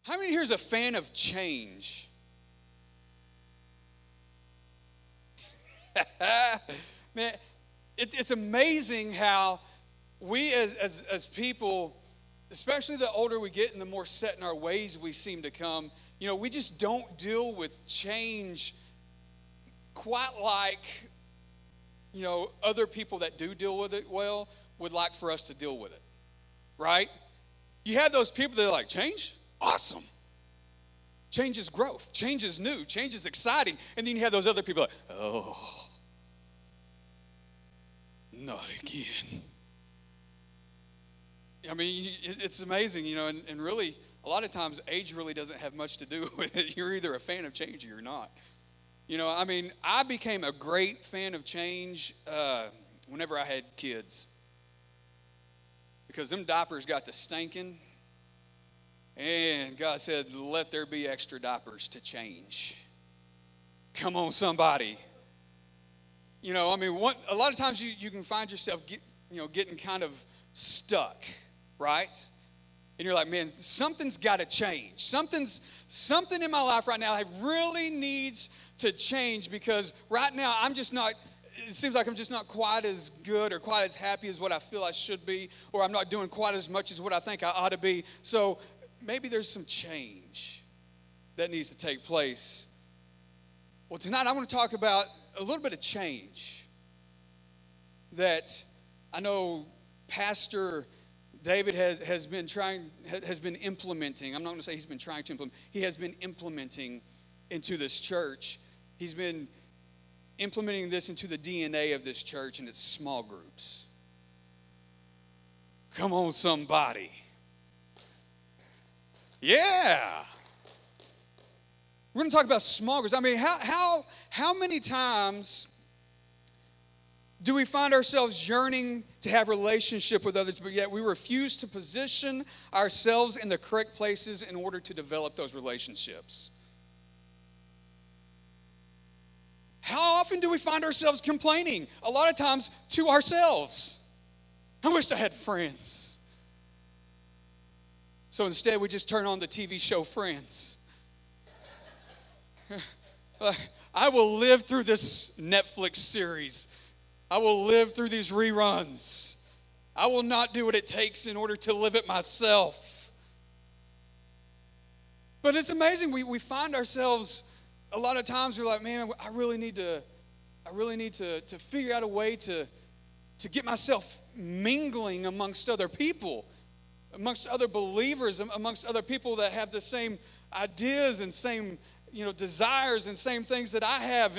How many here is a fan of change? Man, it's amazing how we as people, especially the older we get and the more set in our ways we seem to come, we just don't deal with change quite like, other people that do deal with it well would like for us to deal with it, right? You have those people that are like, change? Awesome. Change is growth. Change is new. Change is exciting. And then you have those other people like, oh, not again. I mean, it's amazing, and really, a lot of times age really doesn't have much to do with it. You're either a fan of change or you're not. I became a great fan of change whenever I had kids. Because them diapers got to stinking. And God said, let there be extra diapers to change. Come on, somebody. A lot of times you can find yourself getting kind of stuck, right? And you're like, man, something's got to change. Something in my life right now that really needs to change, because right now it seems like I'm just not quite as good or quite as happy as what I feel I should be, or I'm not doing quite as much as what I think I ought to be. So maybe there's some change that needs to take place. Well, tonight I want to talk about a little bit of change that I know Pastor David has been implementing. I'm not going to say he's been trying to implement. He has been implementing into this church. He's been implementing this into the DNA of this church, and it's small groups. Come on, somebody. Yeah. We're going to talk about small groups. I mean, how many times do we find ourselves yearning to have relationship with others, but yet we refuse to position ourselves in the correct places in order to develop those relationships? How often do we find ourselves complaining? A lot of times to ourselves. I wished I had friends. So instead we just turn on the TV show Friends. I will live through this Netflix series. I will live through these reruns. I will not do what it takes in order to live it myself. But it's amazing. We find ourselves, a lot of times we're like, man, I really need to figure out a way to get myself mingling amongst other people, amongst other believers, amongst other people that have the same ideas and same desires and same things that I have.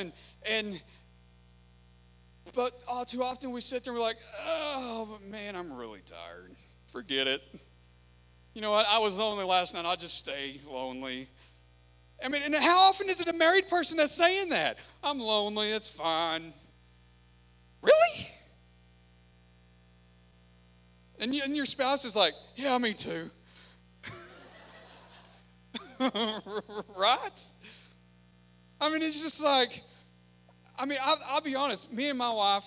But all too often we sit there and we're like, oh, but man, I'm really tired. Forget it. You know what? I was lonely last night. I'll just stay lonely. I mean, and how often is it a married person that's saying that? I'm lonely. It's fine. Really? And your spouse is like, yeah, me too. Right? I mean, it's just like, I'll be honest. Me and my wife,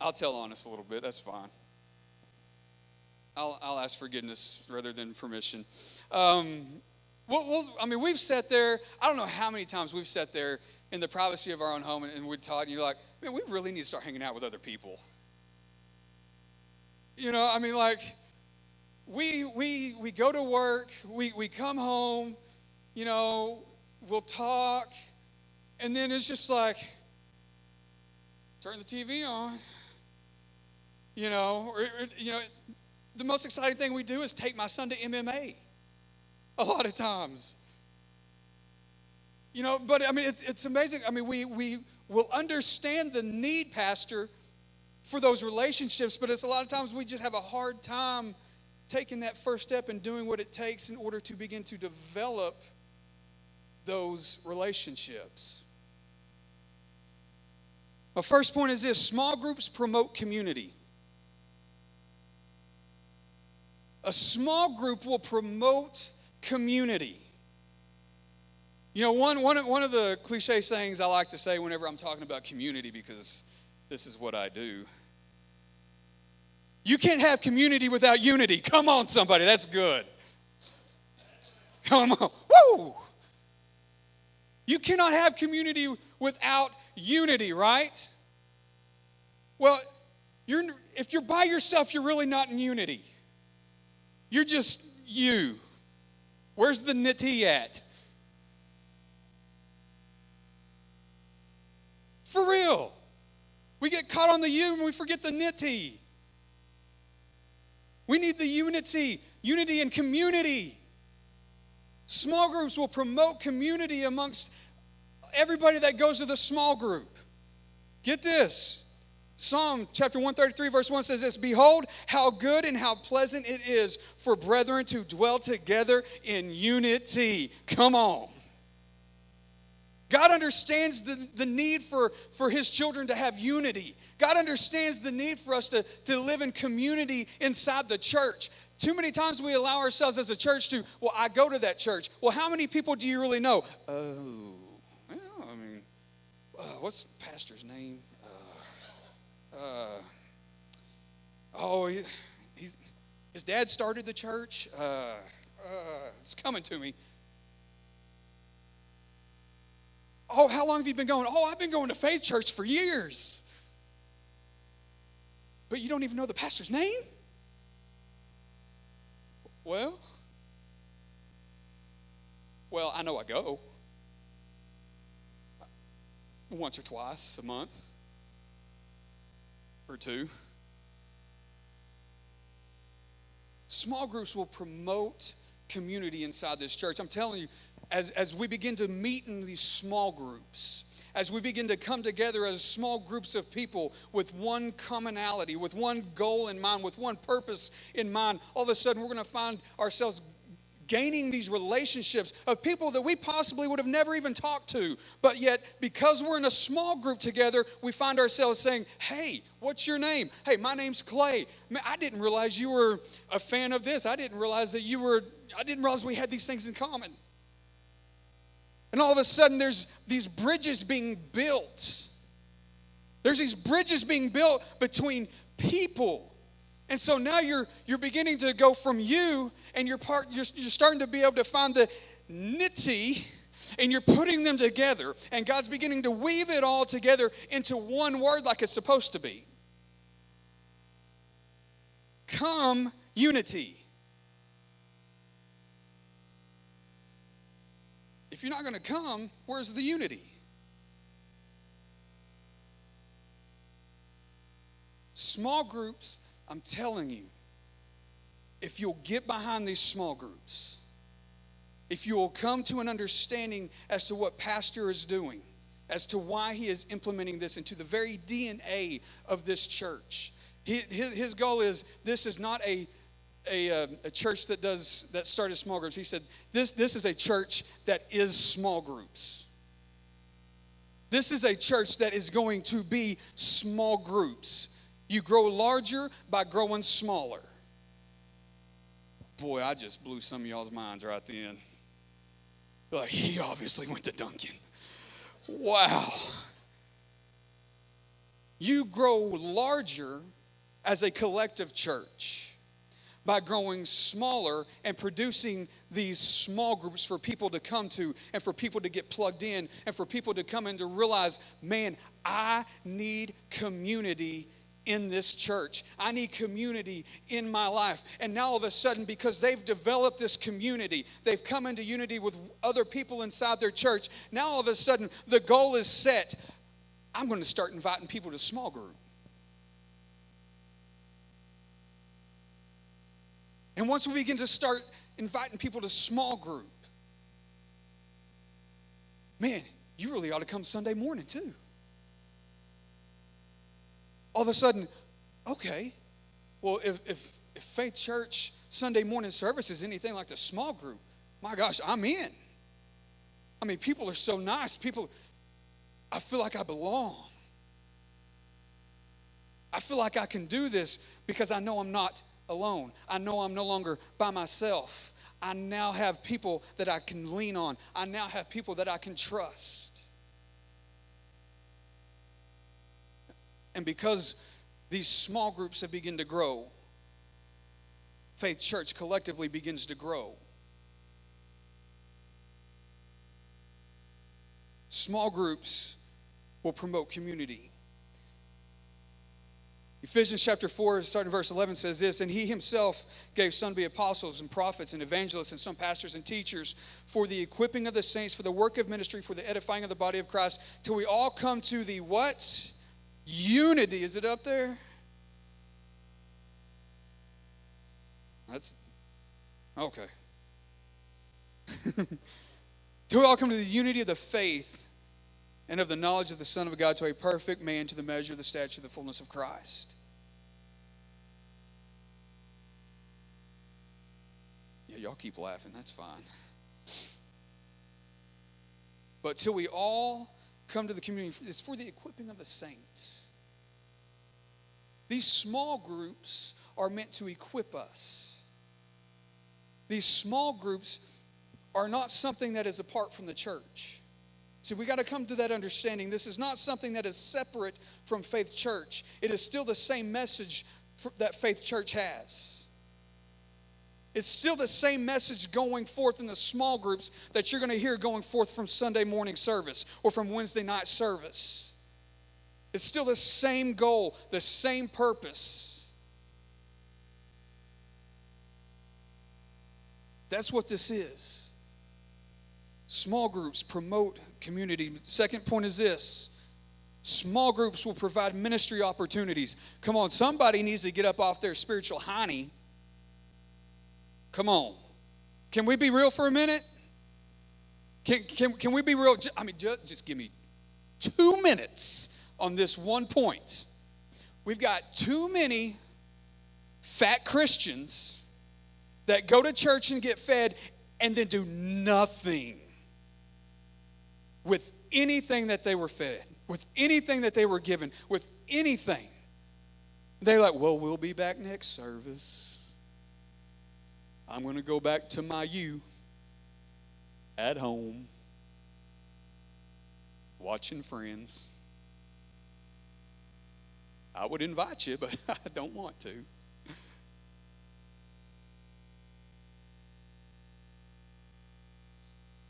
I'll tell honest a little bit. That's fine. I'll ask forgiveness rather than permission. We've sat there. I don't know how many times we've sat there in the privacy of our own home and we'd talk, and you're like, man, we really need to start hanging out with other people. We go to work, we come home, we'll talk, and then it's just like, turn the TV on, the most exciting thing we do is take my son to MMA a lot of times. But it's amazing. We will understand the need, Pastor, for those relationships, but it's a lot of times we just have a hard time taking that first step and doing what it takes in order to begin to develop those relationships. My first point is this: small groups promote community. A small group will promote community. One of the cliche sayings I like to say whenever I'm talking about community, because this is what I do. You can't have community without unity. Come on, somebody, that's good. Come on. Woo! You cannot have community without unity, right? Well, if you're by yourself, you're really not in unity. You're just you. Where's the nitty at? For real. We get caught on the you and we forget the nitty. We need the unity and community. Small groups will promote community amongst everybody that goes to the small group. Get this. Psalm chapter 133 verse 1 says this, "Behold, how good and how pleasant it is for brethren to dwell together in unity." Come on. God understands the need for his children to have unity. God understands the need for us to live in community inside the church. Too many times we allow ourselves as a church to, well, I go to that church. Well, how many people do you really know? What's the pastor's name? His dad started the church. It's coming to me. Oh, how long have you been going? Oh, I've been going to Faith Church for years. But you don't even know the pastor's name? Well, I know I go. Once or twice a month. Or two. Small groups will promote community inside this church. I'm telling you, as we begin to meet in these small groups, as we begin to come together as small groups of people with one commonality, with one goal in mind, with one purpose in mind, all of a sudden we're going to find ourselves gaining these relationships of people that we possibly would have never even talked to. But yet, because we're in a small group together, we find ourselves saying, "Hey, what's your name?" "Hey, my name's Clay. Man, I didn't realize you were a fan of this. I didn't realize we had these things in common." And all of a sudden, there's these bridges being built. There's these bridges being built between people. And so now you're beginning to go from you, and you're starting to be able to find the nitty, and you're putting them together. And God's beginning to weave it all together into one word like it's supposed to be. Come, unity. If you're not going to come, where's the unity? Small groups, I'm telling you, if you'll get behind these small groups, if you will come to an understanding as to what Pastor is doing, as to why he is implementing this into the very DNA of this church. His goal is, this is not a church that started small groups. He said, this is a church that is small groups. This is a church that is going to be small groups. You grow larger by growing smaller. Boy, I just blew some of y'all's minds right then. Like, he obviously went to Duncan. Wow. You grow larger as a collective church by growing smaller and producing these small groups for people to come to and for people to get plugged in and for people to come in to realize, man, I need community in this church. I need community in my life. And now all of a sudden, because they've developed this community, they've come into unity with other people inside their church. Now all of a sudden, the goal is set. I'm going to start inviting people to small group. And once we begin to start inviting people to small group, man, you really ought to come Sunday morning too. All of a sudden, okay, well, if Faith Church Sunday morning service is anything like the small group, my gosh, I'm in. I mean, people are so nice. I feel like I belong. I feel like I can do this because I know I'm not alone. I know I'm no longer by myself. I now have people that I can lean on. I now have people that I can trust. And because these small groups have begun to grow, Faith Church collectively begins to grow. Small groups will promote community. Ephesians chapter 4, starting verse 11, says this, and he himself gave some to be apostles and prophets and evangelists and some pastors and teachers for the equipping of the saints, for the work of ministry, for the edifying of the body of Christ, till we all come to the what? Unity. Is it up there? That's, okay. Till we all come to the unity of the faith and of the knowledge of the Son of God, to a perfect man, to the measure of the stature of the fullness of Christ. Yeah, y'all keep laughing. That's fine. But till we all come to the community, it's for the equipping of the saints. These small groups are meant to equip us. These small groups are not something that is apart from the church. See, we got to come to that understanding. This is not something that is separate from Faith Church. It is still the same message that Faith Church has. It's still the same message going forth in the small groups that you're going to hear going forth from Sunday morning service or from Wednesday night service. It's still the same goal, the same purpose. That's what this is. Small groups promote community. Second point is this. Small groups will provide ministry opportunities. Come on, somebody needs to get up off their spiritual hiney. Come on. Can we be real for a minute? Can we be real? I mean, just give me 2 minutes on this one point. We've got too many fat Christians that go to church and get fed and then do nothing with anything that they were fed, with anything that they were given, with anything. They're like, well, we'll be back next service. I'm going to go back to my at home, watching Friends. I would invite you, but I don't want to.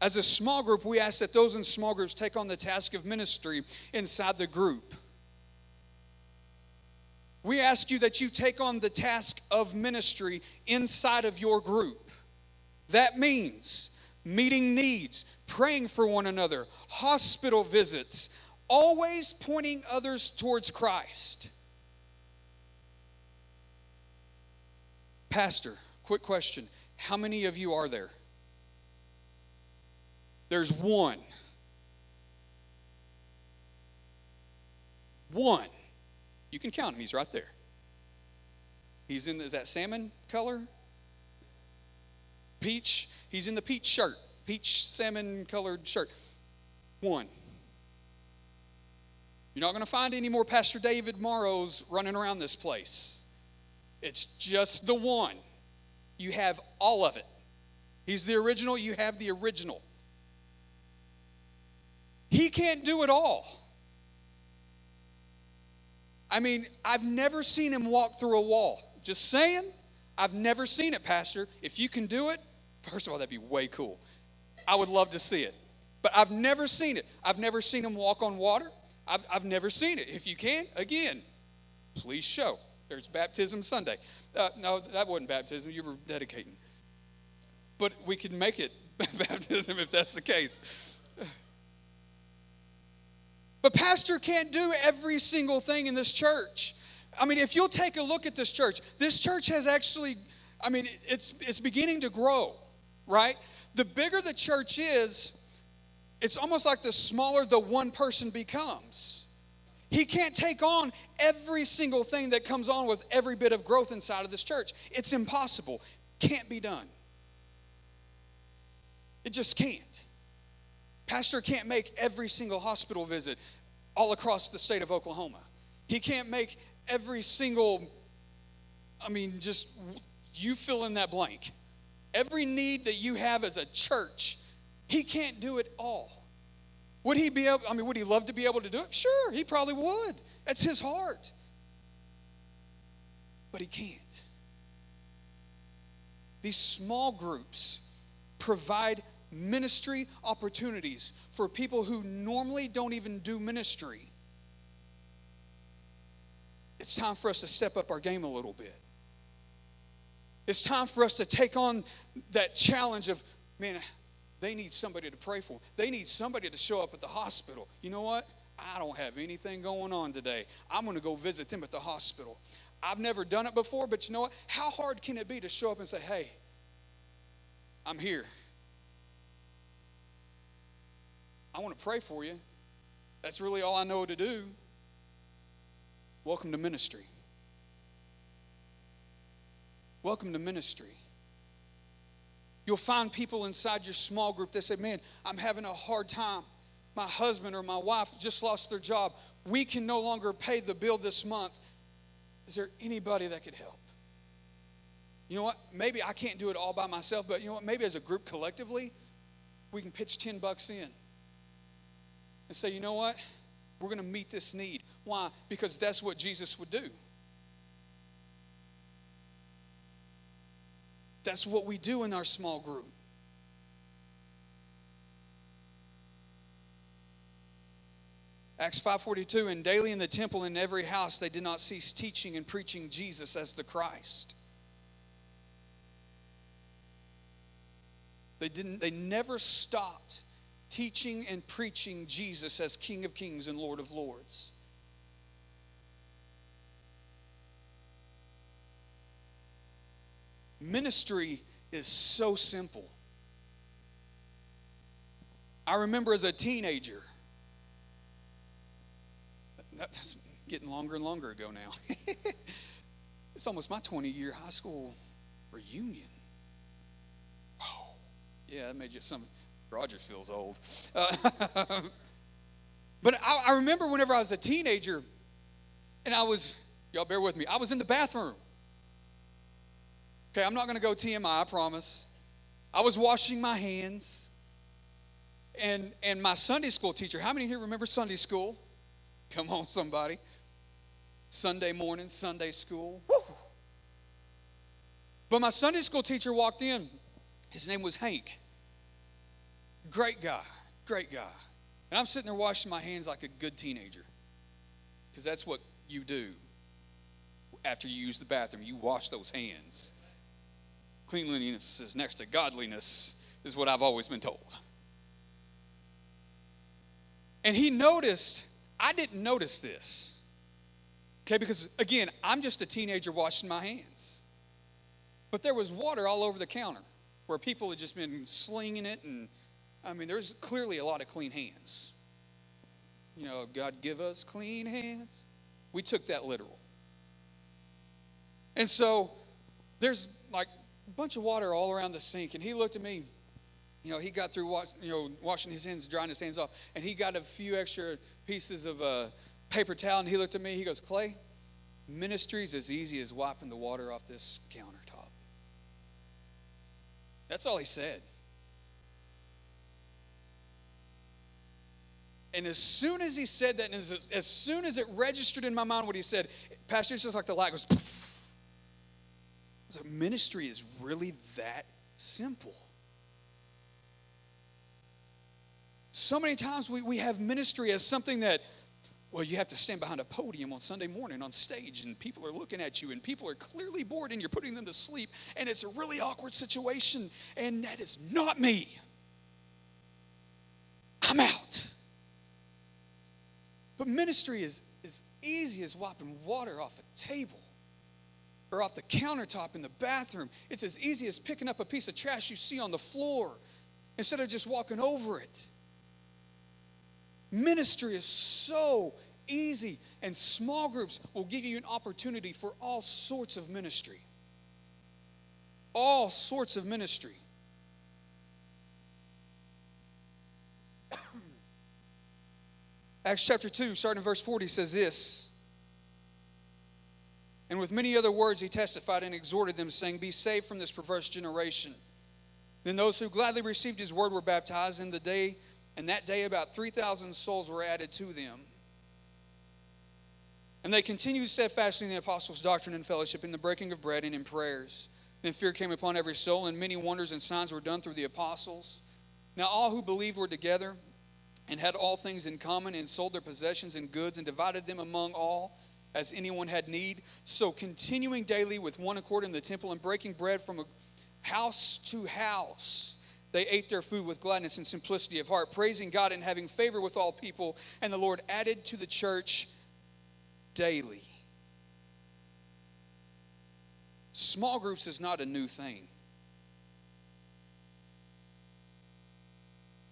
As a small group, we ask that those in small groups take on the task of ministry inside the group. We ask you that you take on the task of ministry inside of your group. That means meeting needs, praying for one another, hospital visits, always pointing others towards Christ. Pastor, quick question. How many of you are there? There's one. One. You can count him. He's right there. He's in, is that salmon color? Peach. He's in the peach shirt. Peach salmon colored shirt. One. You're not going to find any more Pastor David Morrows running around this place. It's just the one. You have all of it. He's the original. You have the original. He can't do it all. I mean, I've never seen him walk through a wall. Just saying, I've never seen it, Pastor. If you can do it, first of all, that'd be way cool. I would love to see it. But I've never seen it. I've never seen him walk on water. I've never seen it. If you can, again, please show. There's Baptism Sunday. No, that wasn't baptism. You were dedicating. But we can make it baptism if that's the case. But pastor can't do every single thing in this church. I mean, if you'll take a look at this church has actually, I mean, it's beginning to grow, right? The bigger the church is, it's almost like the smaller the one person becomes. He can't take on every single thing that comes on with every bit of growth inside of this church. It's impossible. Can't be done. It just can't. Pastor can't make every single hospital visit all across the state of Oklahoma. He can't make every single, I mean, just you fill in that blank. Every need that you have as a church, he can't do it all. Would he be able, I mean, would he love to be able to do it? Sure, he probably would. That's his heart. But he can't. These small groups provide ministry opportunities for people who normally don't even do ministry. It's time for us to step up our game a little bit. It's time for us to take on that challenge of, man, they need somebody to pray for. They need somebody to show up at the hospital. You know what? I don't have anything going on today. I'm going to go visit them at the hospital. I've never done it before, but you know what? How hard can it be to show up and say, hey, I'm here. I want to pray for you. That's really all I know to do. Welcome to ministry. Welcome to ministry. You'll find people inside your small group that say, man, I'm having a hard time. My husband or my wife just lost their job. We can no longer pay the bill this month. Is there anybody that could help? You know what? Maybe I can't do it all by myself, but you know what? Maybe as a group collectively, we can pitch $10 in and say, you know what? We're going to meet this need. Why? Because that's what Jesus would do. That's what we do in our small group. Acts 5:42, and daily in the temple and in every house they did not cease teaching and preaching Jesus as the Christ. They never stopped teaching and preaching Jesus as King of Kings and Lord of Lords. Ministry is so simple. I remember as a teenager, that's getting longer and longer ago now. It's almost my 20-year high school reunion. Oh, yeah, that made you some. Rogers feels old. But I remember whenever I was a teenager, and y'all bear with me, I was in the bathroom. Okay, I'm not going to go TMI, I promise. I was washing my hands, and my Sunday school teacher, how many here remember Sunday school? Come on, somebody. Sunday morning, Sunday school. Woo! But my Sunday school teacher walked in. His name was Hank. Great guy, great guy. And I'm sitting there washing my hands like a good teenager, because that's what you do after you use the bathroom. You wash those hands. Cleanliness is next to godliness, is what I've always been told. And he noticed, I didn't notice this. Okay, because again, I'm just a teenager washing my hands. But there was water all over the counter where people had just been slinging it, and I mean, there's clearly a lot of clean hands. You know, God give us clean hands. We took that literal. And so there's like a bunch of water all around the sink, and he looked at me. You know, he got through washing his hands, drying his hands off, and he got a few extra pieces of paper towel, and he looked at me. He goes, Clay, ministry's as easy as wiping the water off this countertop. That's all he said. And as soon as he said that, and as soon as it registered in my mind what he said, Pastor, it's just like the light goes, poof. I was like, ministry is really that simple. So many times we have ministry as something that, well, you have to stand behind a podium on Sunday morning on stage, and people are looking at you, and people are clearly bored, and you're putting them to sleep, and it's a really awkward situation, and that is not me. I'm out. But ministry is as easy as wiping water off a table or off the countertop in the bathroom. It's as easy as picking up a piece of trash you see on the floor instead of just walking over it. Ministry is so easy, and small groups will give you an opportunity for all sorts of ministry. All sorts of ministry. Acts chapter 2, starting in verse 40, says this. And with many other words he testified and exhorted them, saying, be saved from this perverse generation. Then those who gladly received his word were baptized, and that day about 3,000 souls were added to them. And they continued steadfastly in the apostles' doctrine and fellowship, in the breaking of bread and in prayers. Then fear came upon every soul, and many wonders and signs were done through the apostles. Now all who believed were together and had all things in common, and sold their possessions and goods and divided them among all as anyone had need. So continuing daily with one accord in the temple and breaking bread from house to house, they ate their food with gladness and simplicity of heart, praising God and having favor with all people. And the Lord added to the church daily. Small groups is not a new thing.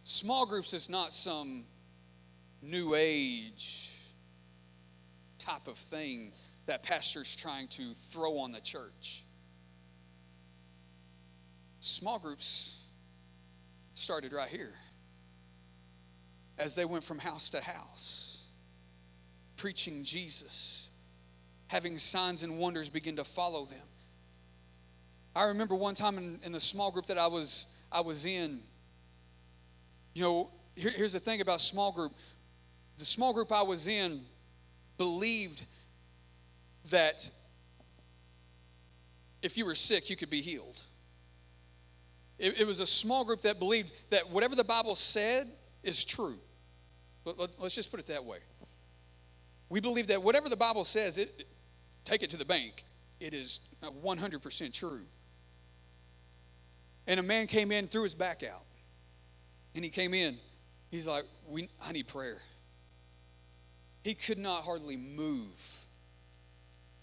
Small groups is not some new age type of thing that pastor's trying to throw on the church. Small groups started right here as they went from house to house, preaching Jesus, having signs and wonders begin to follow them. I remember one time in the small group that I was in. You know, here's the thing about small group. The small group I was in believed that if you were sick, you could be healed. It was a small group that believed that whatever the Bible said is true. Let's just put it that way. We believe that whatever the Bible says, take it to the bank. It is 100% true. And a man came in, threw his back out. And he came in. He's like, I need prayer. He could not hardly move.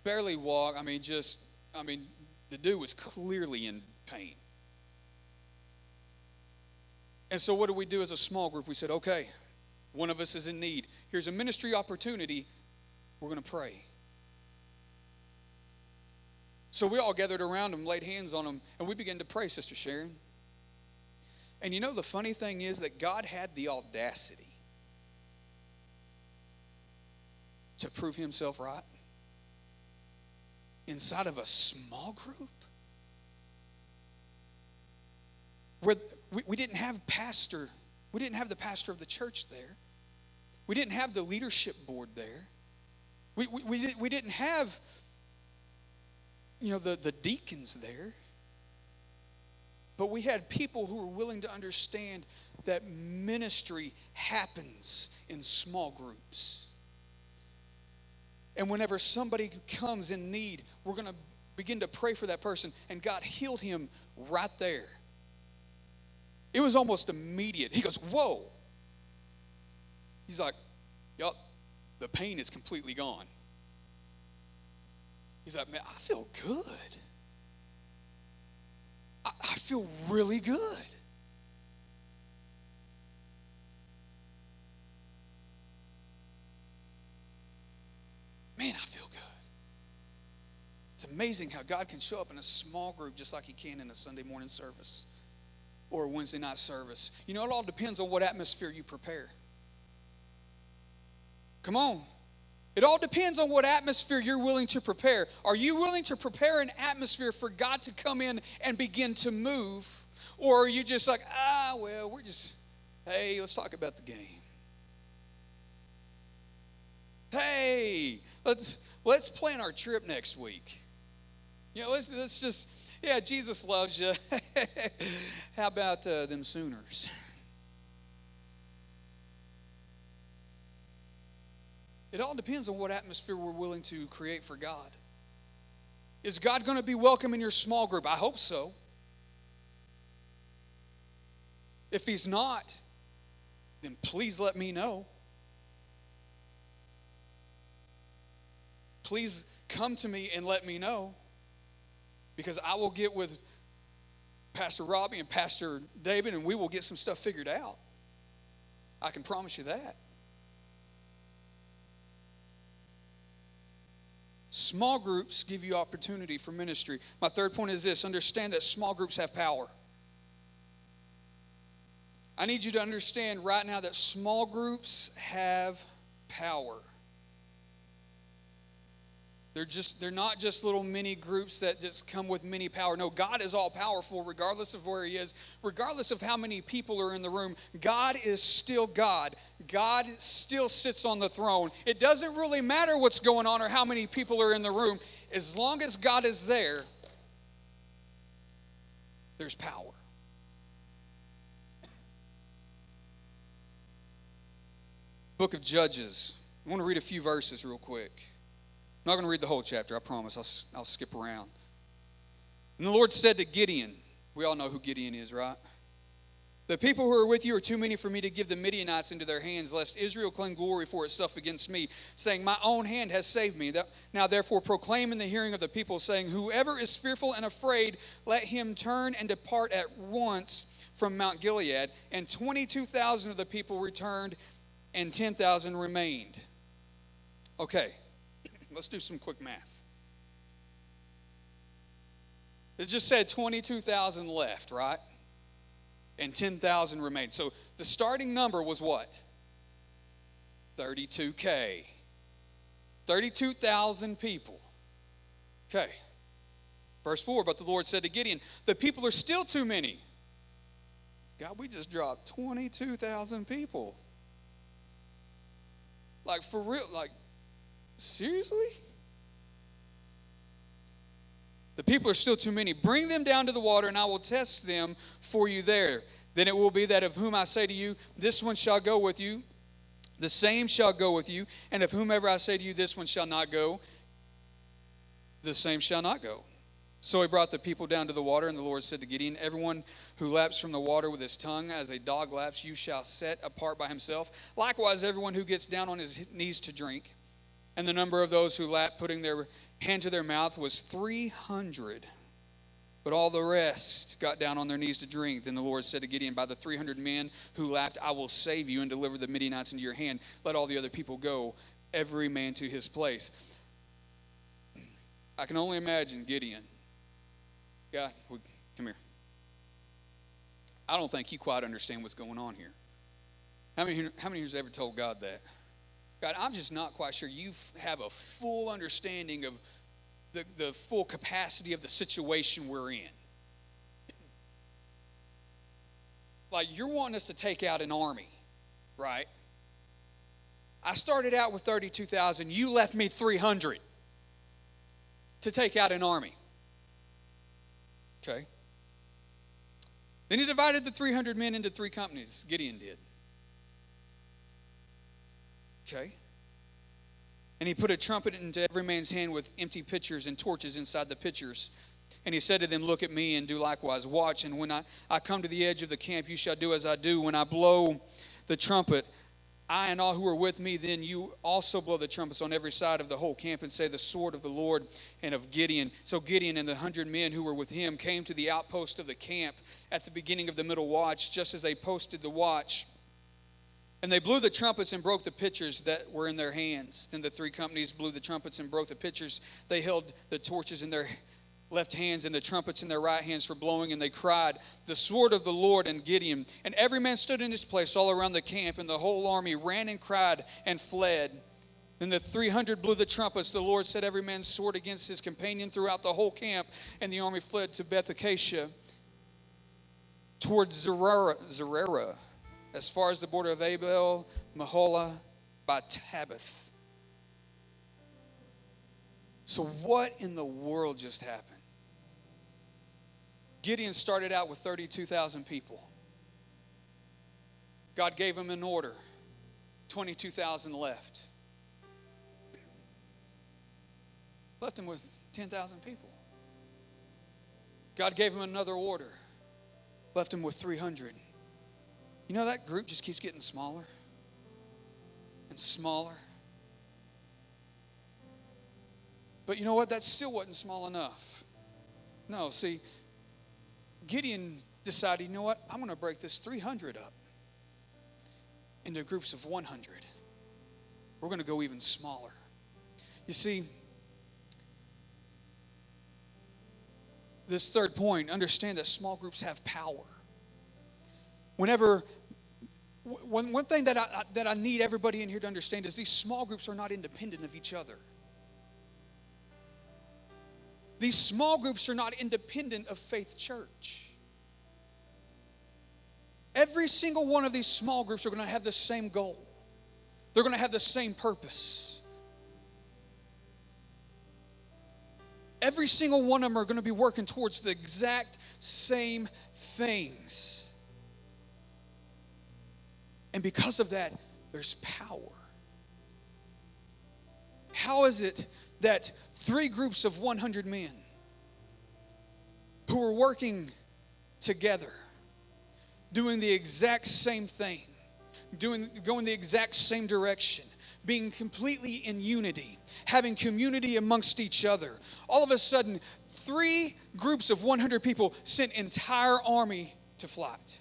Barely walk. The dude was clearly in pain. And so what do we do as a small group? We said, okay, one of us is in need. Here's a ministry opportunity. We're going to pray. So we all gathered around him, laid hands on him, and we began to pray, Sister Sharon. And you know, the funny thing is that God had the audacity to prove himself right inside of a small group where we didn't have pastor. We didn't have the pastor of the church there. We didn't have the leadership board there. We didn't have, the deacons there. But we had people who were willing to understand that ministry happens in small groups. And whenever somebody comes in need, we're going to begin to pray for that person. And God healed him right there. It was almost immediate. He goes, whoa. He's like, yup, the pain is completely gone. He's like, man, I feel good. I feel really good. Man, I feel good. It's amazing how God can show up in a small group just like he can in a Sunday morning service or a Wednesday night service. You know, it all depends on what atmosphere you prepare. Come on. It all depends on what atmosphere you're willing to prepare. Are you willing to prepare an atmosphere for God to come in and begin to move? Or are you just like, hey, let's talk about the game. Hey, let's plan our trip next week. Let's just, Jesus loves you. How about them Sooners? It all depends on what atmosphere we're willing to create for God. Is God going to be welcome in your small group? I hope so. If he's not, then please let me know. Please come to me and let me know, because I will get with Pastor Robbie and Pastor David and we will get some stuff figured out. I can promise you that. Small groups give you opportunity for ministry. My third point is this: understand that small groups have power. I need you to understand right now that small groups have power. They're not just little mini groups that just come with mini power. No, God is all powerful regardless of where he is, regardless of how many people are in the room. God is still God. God still sits on the throne. It doesn't really matter what's going on or how many people are in the room. As long as God is there, there's power. book of Judges. I want to read a few verses real quick. I'm not going to read the whole chapter, I promise. I'll skip around. And the Lord said to Gideon, we all know who Gideon is, right? The people who are with you are too many for me to give the Midianites into their hands, lest Israel claim glory for itself against me, saying, my own hand has saved me. Now therefore proclaim in the hearing of the people, saying, whoever is fearful and afraid, let him turn and depart at once from Mount Gilead. And 22,000 of the people returned, and 10,000 remained. Okay, let's do some quick math. It just said 22,000 left, right? And 10,000 remained. So the starting number was what? 32K. 32,000 people. Okay. Verse 4, but the Lord said to Gideon, the people are still too many. God, we just dropped 22,000 people. Like, for real, like, seriously? The people are still too many. Bring them down to the water, and I will test them for you there. Then it will be that of whom I say to you, this one shall go with you, the same shall go with you. And of whomever I say to you, this one shall not go, the same shall not go. So he brought the people down to the water, and the Lord said to Gideon, everyone who laps from the water with his tongue as a dog laps, you shall set apart by himself. Likewise, everyone who gets down on his knees to drink. And the number of those who lapped, putting their hand to their mouth, was 300. But all the rest got down on their knees to drink. Then the Lord said to Gideon, by the 300 men who lapped, I will save you and deliver the Midianites into your hand. Let all the other people go, every man to his place. I can only imagine Gideon. God, come here. I don't think he quite understands what's going on here. How many has ever told God that? God, I'm just not quite sure you have a full understanding of the full capacity of the situation we're in. Like, you're wanting us to take out an army, right? I started out with 32,000. You left me 300 to take out an army. Okay. Then he divided the 300 men into 3 companies. Gideon did. Okay. And he put a trumpet into every man's hand with empty pitchers and torches inside the pitchers. And he said to them, look at me and do likewise. Watch, and when I come to the edge of the camp, you shall do as I do. When I blow the trumpet, I and all who are with me, then you also blow the trumpets on every side of the whole camp and say, the sword of the Lord and of Gideon. So Gideon and the 100 men who were with him came to the outpost of the camp at the beginning of the middle watch, just as they posted the watch. And they blew the trumpets and broke the pitchers that were in their hands. Then the 3 companies blew the trumpets and broke the pitchers. They held the torches in their left hands and the trumpets in their right hands for blowing, and they cried, the sword of the Lord and Gideon. And every man stood in his place all around the camp, and the whole army ran and cried and fled. Then the 300 blew the trumpets. The Lord set every man's sword against his companion throughout the whole camp, and the army fled to Beth Acacia towards Zerera, as far as the border of Abel, Meholah, by Tabbath. So what in the world just happened? Gideon started out with 32,000 people. God gave him an order. 22,000 left. Left him with 10,000 people. God gave him another order. Left him with 300. You know, that group just keeps getting smaller and smaller. But you know what? That still wasn't small enough. No, see, Gideon decided, you know what? I'm going to break this 300 up into groups of 100. We're going to go even smaller. You see, this third point, understand that small groups have power. One thing that I need everybody in here to understand is these small groups are not independent of each other. These small groups are not independent of Faith Church. Every single one of these small groups are going to have the same goal. They're going to have the same purpose. Every single one of them are going to be working towards the exact same things. And because of that, There's power. How is it that 3 groups of 100 men who are working together, doing the exact same thing, going the exact same direction, being completely in unity, having community amongst each other, all of a sudden 3 groups of 100 people sent entire army to flight?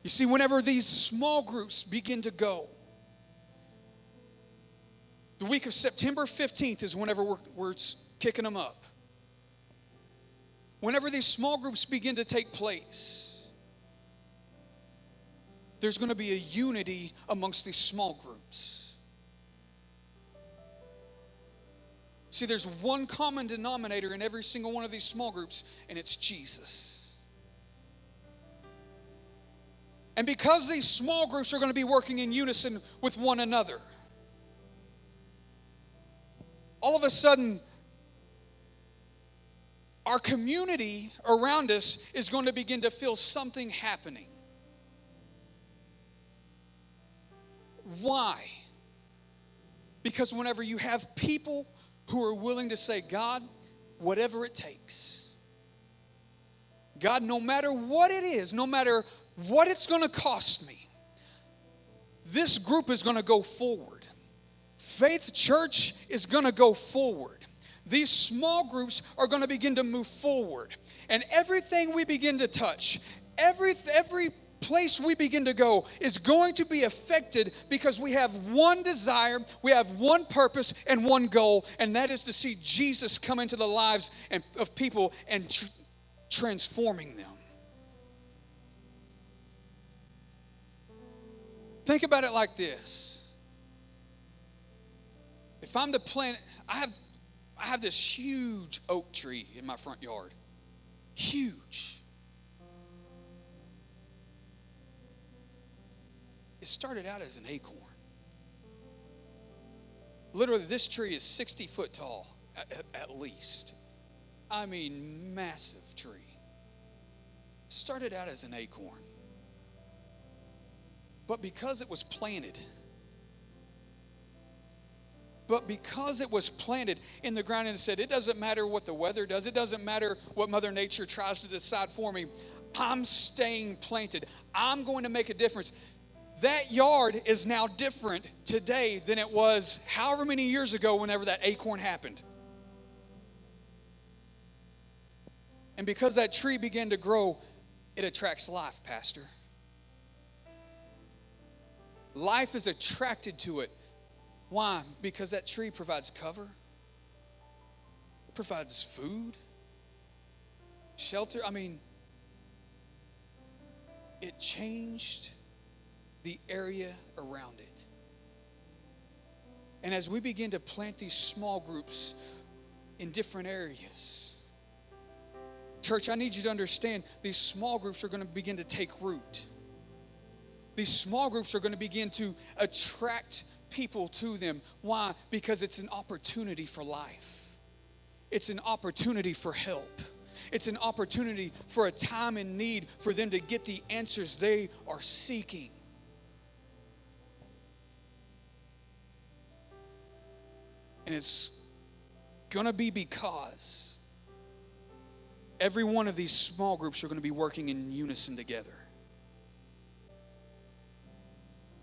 You see, whenever these small groups begin to go, the week of September 15th is whenever we're kicking them up. Whenever these small groups begin to take place, there's going to be a unity amongst these small groups. See, there's one common denominator in every single one of these small groups, and it's Jesus. And because these small groups are going to be working in unison with one another, all of a sudden, our community around us is going to begin to feel something happening. Why? Because whenever you have people who are willing to say, God, whatever it takes, God, no matter what it is, no matter what it's going to cost me, this group is going to go forward. Faith Church is going to go forward. These small groups are going to begin to move forward. And everything we begin to touch, every place we begin to go is going to be affected because we have one desire, we have one purpose and one goal, and that is to see Jesus come into the lives of people and transforming them. Think about it like this. If I'm to plant, I have this huge oak tree in my front yard. Huge. It started out as an acorn. Literally, this tree is 60 foot tall, at least. I mean, massive tree. Started out as an acorn. But because it was planted in the ground, and it said, it doesn't matter what the weather does, it doesn't matter what Mother Nature tries to decide for me, I'm staying planted. I'm going to make a difference. That yard is now different today than it was however many years ago whenever that acorn happened. And because that tree began to grow, it attracts life, Pastor. Life is attracted to it. Why? Because that tree provides cover. It provides food, shelter. I mean, it changed the area around it. And as we begin to plant these small groups in different areas, church, I need you to understand these small groups are going to begin to take root. These small groups are going to begin to attract people to them. Why? Because it's an opportunity for life. It's an opportunity for help. It's an opportunity for a time in need for them to get the answers they are seeking. And it's going to be because every one of these small groups are going to be working in unison together.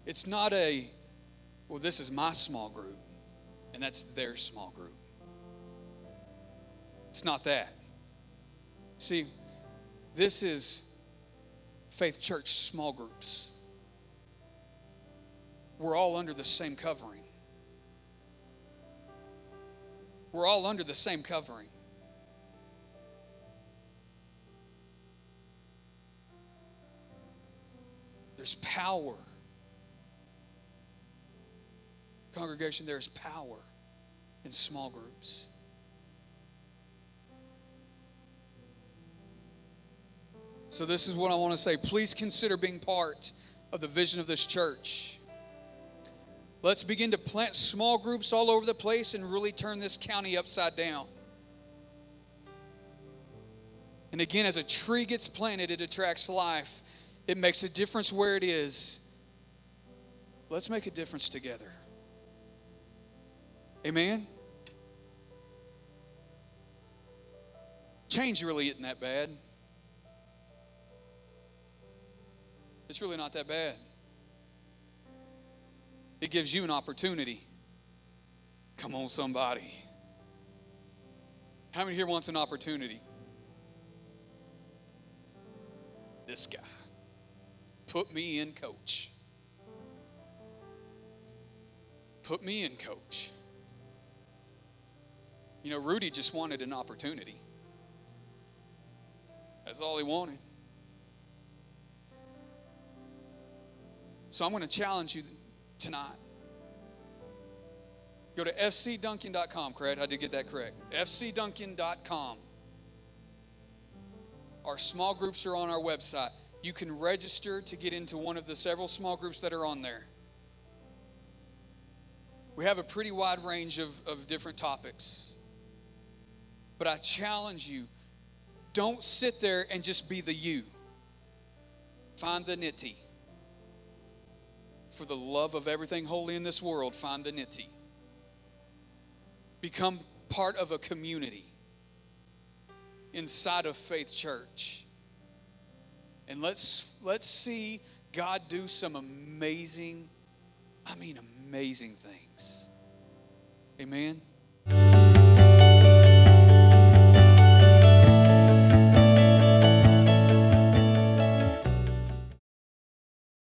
It's not well, this is my small group, and that's their small group. It's not that. See, this is Faith Church small groups. We're all under the same covering. We're all under the same covering. There's power. Congregation, there is power in small groups. So this is what I want to say. Please consider being part of the vision of this church. Let's begin to plant small groups all over the place and really turn this county upside down. And again, as a tree gets planted, it attracts life. It makes a difference where it is. Let's make a difference together. Amen? Change really isn't that bad. It's really not that bad. It gives you an opportunity. Come on, somebody. How many here wants an opportunity? This guy. Put me in, coach. Put me in, coach. You know, Rudy just wanted an opportunity. That's all he wanted. So I'm going to challenge you tonight. Go to fcduncan.com, correct? I did get that correct. fcduncan.com. Our small groups are on our website. You can register to get into one of the several small groups that are on there. We have a pretty wide range of different topics. But I challenge you, don't sit there and just be the you. Find the nitty. For the love of everything holy in this world, find the nitty. Become part of a community inside of Faith Church. And let's see God do some amazing things. Amen.